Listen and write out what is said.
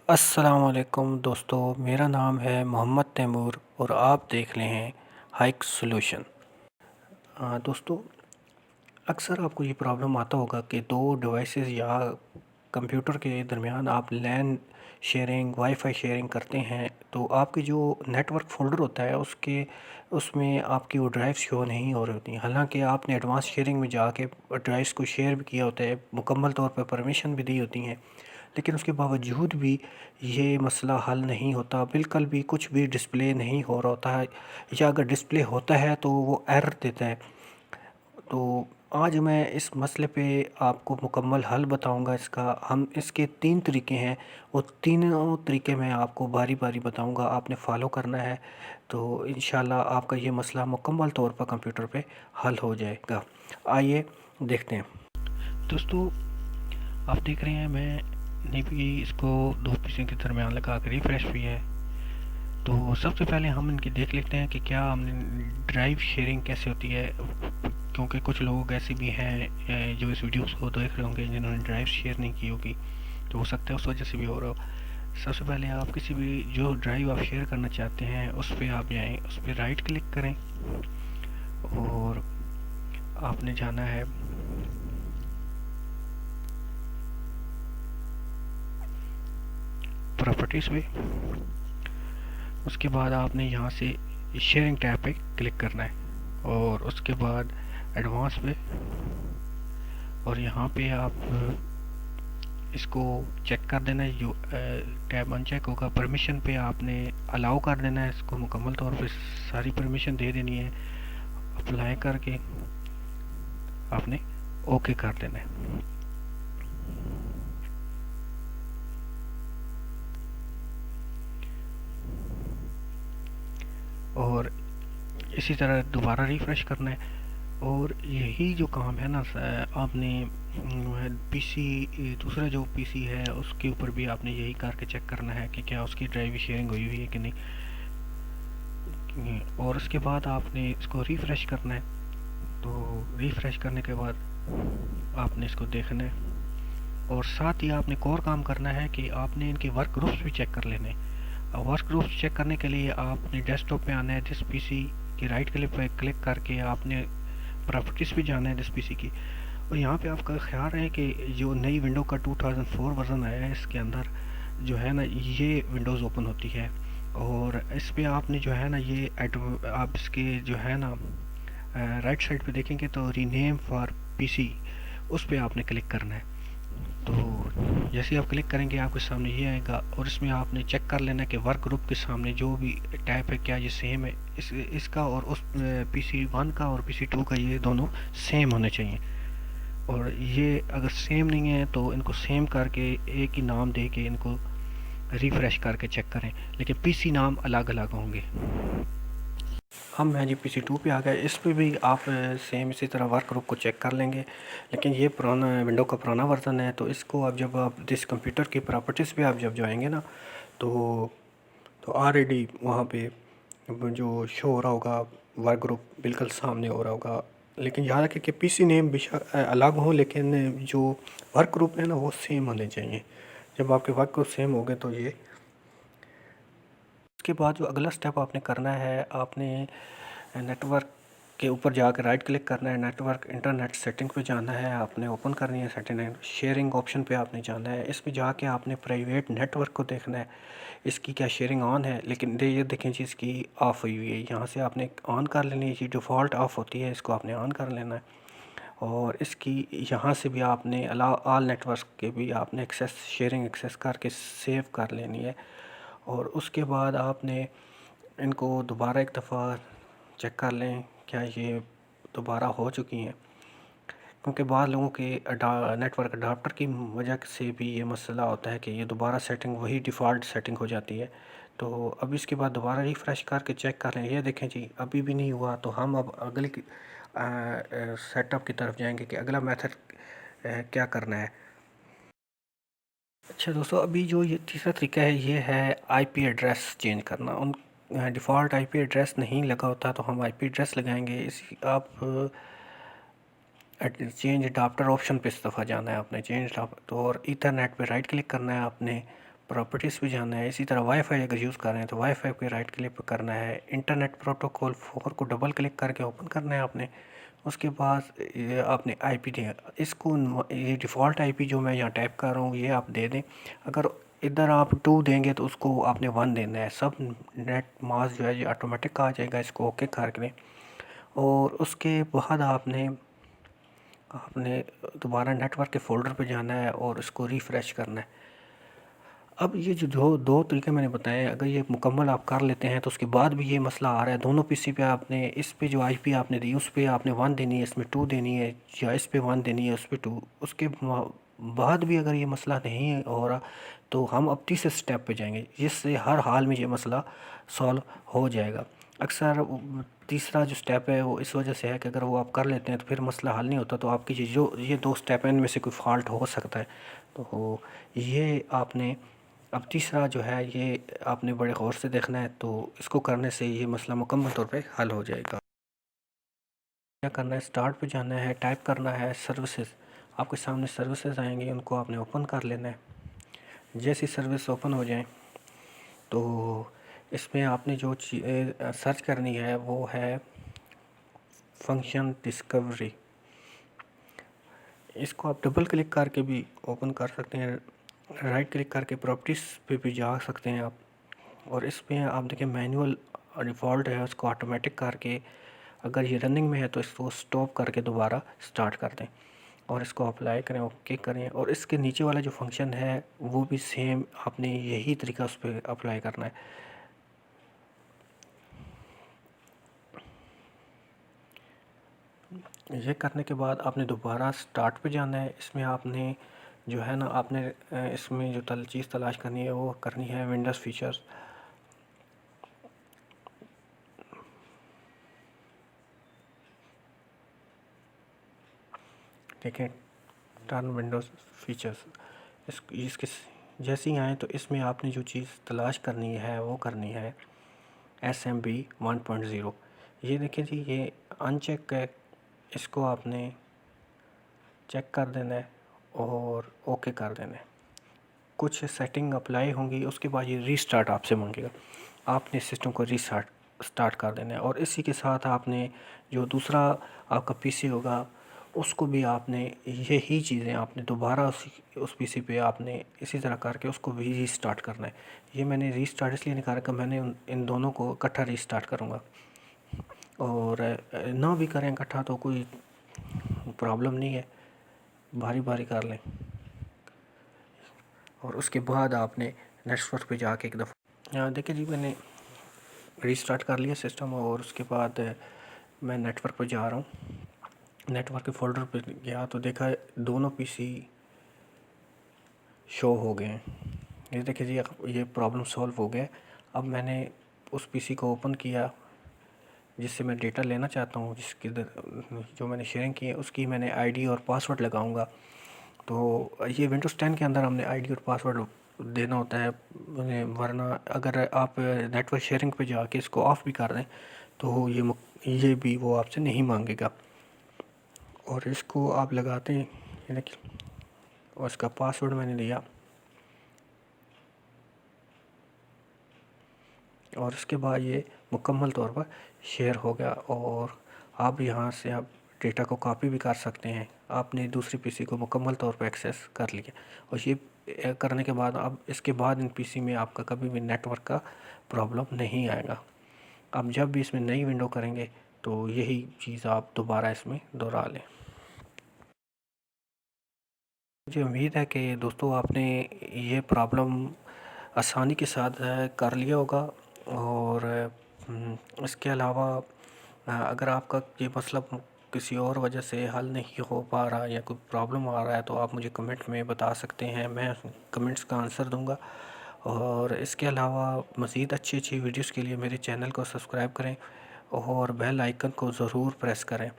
अस्सलामुअलैकुम दोस्तों, मेरा नाम है मोहम्मद तैमूर और आप देख रहे हैं हाइक सॉल्यूशन। दोस्तों, अक्सर आपको ये प्रॉब्लम आता होगा कि दो डिवाइसेस या कंप्यूटर के दरमियान आप लैन शेयरिंग वाईफाई शेयरिंग करते हैं तो आपकी जो नेटवर्क फ़ोल्डर होता है उसमें आपकी वो ड्राइव शो नहीं हो रही होती। हालांकि आपने एडवांस शेयरिंग में जाके ड्राइव्स को शेयर भी किया होता है, मुकम्मल तौर पर परमिशन भी दी होती हैं, लेकिन उसके बावजूद भी ये मसला हल नहीं होता। बिल्कुल भी कुछ भी डिस्प्ले नहीं हो रहा होता है, या अगर डिस्प्ले होता है तो वो एरर देता है। तो आज मैं इस मसले पे आपको मुकम्मल हल बताऊंगा। हम इसके 3 तरीके हैं, वो तीनों तरीके मैं आपको बारी बारी बताऊंगा, आपने फॉलो करना है तो इंशाल्लाह आपका ये मसला मुकम्मल तौर पर कंप्यूटर पे हल हो जाएगा। आइए देखते हैं। दोस्तों, आप देख रहे हैं मैंने भी इसको दो पीसों के दरमियान लगा कर रिफ्रेश भी है। तो सबसे पहले हम इनकी देख लेते हैं कि क्या हमने ड्राइव शेयरिंग कैसे होती है, क्योंकि कुछ लोग ऐसे भी हैं जो इस वीडियोस को देख रहे होंगे जिन्होंने ड्राइव शेयर नहीं की होगी, तो हो सकता है उस वजह से भी हो रहा हो। सबसे पहले आप किसी भी जो ड्राइव आप शेयर करना चाहते हैं उस पर आप जाएँ, उस पर राइट क्लिक करें और आपने जाना है प्रॉपर्टीज़ में। उसके बाद आपने यहाँ से शेयरिंग टैब पे क्लिक करना है और उसके बाद एडवांस पे, और यहाँ पे आप इसको चेक कर देना है। जो टैब अनचेक होगा परमिशन पे आपने अलाउ कर देना है, इसको मुकम्मल तौर पे सारी परमिशन दे देनी है। अप्लाई करके आपने ओके कर देना है। और इसी तरह दोबारा रिफ़्रेश करना है। और यही जो काम है ना, आपने पीसी दूसरा जो पीसी है उसके ऊपर भी आपने यही करके चेक करना है कि क्या उसकी ड्राइव शेयरिंग हुई हुई है कि नहीं। और उसके बाद आपने इसको रिफ़्रेश करना है। तो रिफ़्रेश करने के बाद आपने इसको देखना है और साथ ही आपने एक और काम करना है कि आपने इनके वर्क ग्रुप्स भी चेक कर लेने हैं। वर्क ग्रुप्स चेक करने के लिए आपने डेस्कटॉप पे आना है, दिस पीसी की राइट क्लिक पे क्लिक करके आपने प्रॉपर्टीज़ भी जाना है दिस पीसी की। और यहाँ पे आपका ख्याल रहे कि जो नई विंडो का 2004 वर्जन आया है इसके अंदर जो है ना ये विंडोज़ ओपन होती है। और इस पे आपने जो है ना ये आप इसके जो है ना राइट साइड पे देखेंगे तो रीनेम फॉर पीसी, उस पे आपने क्लिक करना है। तो जैसे आप क्लिक करेंगे आपके सामने ये आएगा और इसमें आपने चेक कर लेना कि वर्क ग्रुप के सामने जो भी टैब है क्या ये सेम है। इसका और उस पीसी वन का और पीसी टू का ये दोनों सेम होने चाहिए। और ये अगर सेम नहीं है तो इनको सेम करके एक ही नाम दे के इनको रिफ़्रेश करके चेक करें, लेकिन पीसी नाम अलग अलग होंगे। हम हैं जी पीसी टू पे आ गए। इस पे भी आप सेम इसी तरह वर्क ग्रुप को चेक कर लेंगे, लेकिन ये पुराना विंडो का पुराना वर्जन है। तो इसको आप जब आप जिस कंप्यूटर की प्रॉपर्टीज़ पे आप जब जाएंगे ना तो ऑलरेडी वहाँ पे जो शो हो रहा होगा वर्क ग्रुप बिल्कुल सामने हो रहा होगा। लेकिन याद रखें कि पीसी नेम बेशक अलग हो, लेकिन जो वर्क ग्रुप है ना वो सेम होने चाहिए। जब आपके वर्क ग्रुप सेम हो गए तो ये उसके बाद जो अगला स्टेप आपने करना है, आपने नेटवर्क के ऊपर जाकर राइट क्लिक करना है, नेटवर्क इंटरनेट सेटिंग पे जाना है, आपने ओपन करनी है सेटिंग, शेयरिंग ऑप्शन पे आपने जाना है। इसमें जाके आपने प्राइवेट नेटवर्क को देखना है इसकी क्या शेयरिंग ऑन है, लेकिन ये देखें जी इसकी ऑफ़ हुई हुई है। यहाँ से आपने ऑन कर लेनी है, ये डिफ़ॉल्ट ऑफ़ होती है, इसको आपने ऑन कर लेना है। और इसकी यहाँ से भी आपने अलाउ ऑल नेटवर्क के भी आपने एक्सेस शेयरिंग एक्सेस करके सेव कर लेनी है। और उसके बाद आपने इनको दोबारा एक दफ़ा चेक कर लें क्या ये दोबारा हो चुकी हैं, क्योंकि बाद लोगों के नेटवर्क अडाप्टर की वजह से भी ये मसला होता है कि ये दोबारा सेटिंग वही डिफ़ॉल्ट सेटिंग हो जाती है। तो अब इसके बाद दोबारा रिफ़्रेश करके चेक कर लें। ये देखें जी अभी भी नहीं हुआ, तो हम अब अगली सेटअप की तरफ जाएंगे कि अगला मेथड क्या करना है। अच्छा दोस्तों, अभी जो ये तीसरा तरीका है ये है आईपी एड्रेस चेंज करना। उन डिफ़ॉल्ट आईपी एड्रेस नहीं लगा होता तो हम आईपी एड्रेस लगाएंगे। इसी आप चेंज अडाप्टर ऑप्शन पे इस दफ़ा जाना है आपने चेंज अडाप्टर, तो और ईथरनेट पे राइट क्लिक करना है आपने, प्रॉपर्टीज़ पे जाना है। इसी तरह वाईफाई अगर यूज़ कर रहे हैं तो वाईफाई पे राइट क्लिक करना है। इंटरनेट प्रोटोकॉल 4 को डबल क्लिक करके ओपन करना है आपने। उसके बाद ये आपने आईपी दिया, इसको ये डिफ़ॉल्ट आईपी जो मैं यहाँ टाइप कर रहा हूँ ये आप दे दें। अगर इधर आप 2 देंगे तो उसको आपने 1 देना है। सब नेट मास्क जो है ये ऑटोमेटिक आ जाएगा, इसको ओके कर दें। और उसके बाद आपने आपने दोबारा नेटवर्क के फ़ोल्डर पे जाना है और इसको रिफ़्रेश करना है। अब ये जो दो तरीके मैंने बताए, अगर ये मुकम्मल आप कर लेते हैं तो उसके बाद भी ये मसला आ रहा है, दोनों पीसी पे आपने इस पे जो आईपी आपने दी उस पे आपने 1 देनी है, इसमें 2 देनी है, या इस पे 1 देनी है उस पे 2, उसके बाद भी अगर ये मसला नहीं हो रहा तो हम अब तीसरे स्टेप पे जाएंगे जिससे हर हाल में ये मसला सॉल्व हो जाएगा। अक्सर तीसरा जो स्टेप है वो इस वजह से है कि अगर वो आप कर लेते हैं तो फिर मसला हल नहीं होता, तो आपकी ये 2 स्टेप हैं इनमें से कोई फ़ॉल्ट हो सकता है। तो ये आपने अब तीसरा जो है ये आपने बड़े गौर से देखना है, तो इसको करने से ये मसला मुकम्मल तौर पे हल हो जाएगा। क्या करना है, स्टार्ट पे जाना है, टाइप करना है सर्विसेज। आपके सामने सर्विसेज आएंगी, उनको आपने ओपन कर लेना है। जैसी सर्विस ओपन हो जाए तो इसमें आपने जो सर्च करनी है वो है फंक्शन डिस्कवरी। इसको आप डबल क्लिक करके भी ओपन कर सकते हैं, राइट क्लिक करके प्रॉपर्टीज़ पे भी जा सकते हैं आप। और इसमें आप देखिए मैनुअल डिफ़ॉल्ट है, उसको ऑटोमेटिक करके अगर ये रनिंग में है तो इसको स्टॉप करके दोबारा स्टार्ट कर दें और इसको अप्लाई करें, ओके करें। और इसके नीचे वाला जो फंक्शन है वो भी सेम आपने यही तरीका उस पर अप्लाई करना है। ये करने के बाद आपने दोबारा स्टार्ट पे जाना है। इसमें आपने जो है ना आपने इसमें जो चीज़ तलाश करनी है वो करनी है विंडोज़ फीचर्स। ठीक है, टर्न विंडोज़ फीचर्स इसके जैसे ही आए तो इसमें आपने जो चीज़ तलाश करनी है वो करनी है SMB 1.0। ये देखिए जी ये अनचेक है, इसको आपने चेक कर देना है और ओके कर देना है। कुछ सेटिंग अप्लाई होंगी, उसके बाद ये रीस्टार्ट आपसे मांगेगा, आपने सिस्टम को स्टार्ट कर देना है। और इसी के साथ आपने जो दूसरा आपका पीसी होगा उसको भी आपने यही चीज़ें आपने दोबारा उस पीसी पे आपने इसी तरह करके उसको भी रीस्टार्ट करना है। ये मैंने रीस्टार्ट इसलिए नहीं करा कि मैंने इन दोनों को इकट्ठा रीस्टार्ट करूँगा, और ना भी करें इकट्ठा तो कोई प्रॉब्लम नहीं है, बारी बारी कर लें। और उसके बाद आपने नेटवर्क पे जाके एक दफ़ा देखिए जी मैंने रीस्टार्ट कर लिया सिस्टम, और उसके बाद मैं नेटवर्क पे जा रहा हूँ। नेटवर्क के फ़ोल्डर पे गया तो देखा दोनों पीसी शो हो गए हैं। ये देखिए जी ये प्रॉब्लम सॉल्व हो गया। अब मैंने उस पीसी को ओपन किया जिससे मैं डेटा लेना चाहता हूँ, जिसकी जो मैंने शेयरिंग की है उसकी मैंने आईडी और पासवर्ड लगाऊंगा। तो ये विंडोज़ 10 के अंदर हमने आईडी और पासवर्ड देना होता है, वरना अगर आप नेटवर्क शेयरिंग पे जाके इसको ऑफ़ भी कर दें तो ये भी वो आपसे नहीं मांगेगा। और इसको आप लगाते हैं, ये देखिए, और इसका पासवर्ड मैंने दिया और उसके बाद ये मुकम्मल तौर पर शेयर हो गया। और आप यहाँ से आप डेटा को कॉपी भी कर सकते हैं। आपने दूसरी पीसी को मुकम्मल तौर पर एक्सेस कर लिया, और ये करने के बाद अब इसके बाद इन पीसी में आपका कभी भी नेटवर्क का प्रॉब्लम नहीं आएगा। आप जब भी इसमें नई विंडो करेंगे तो यही चीज़ आप दोबारा इसमें दोहरा लें। मुझे उम्मीद है कि दोस्तों आपने ये प्रॉब्लम आसानी के साथ कर लिया होगा। और इसके अलावा अगर आपका ये मसला किसी और वजह से हल नहीं हो पा रहा या कोई प्रॉब्लम आ रहा है तो आप मुझे कमेंट में बता सकते हैं, मैं कमेंट्स का आंसर दूंगा। और इसके अलावा मज़ीद अच्छी वीडियोस के लिए मेरे चैनल को सब्सक्राइब करें और बेल आइकन को ज़रूर प्रेस करें।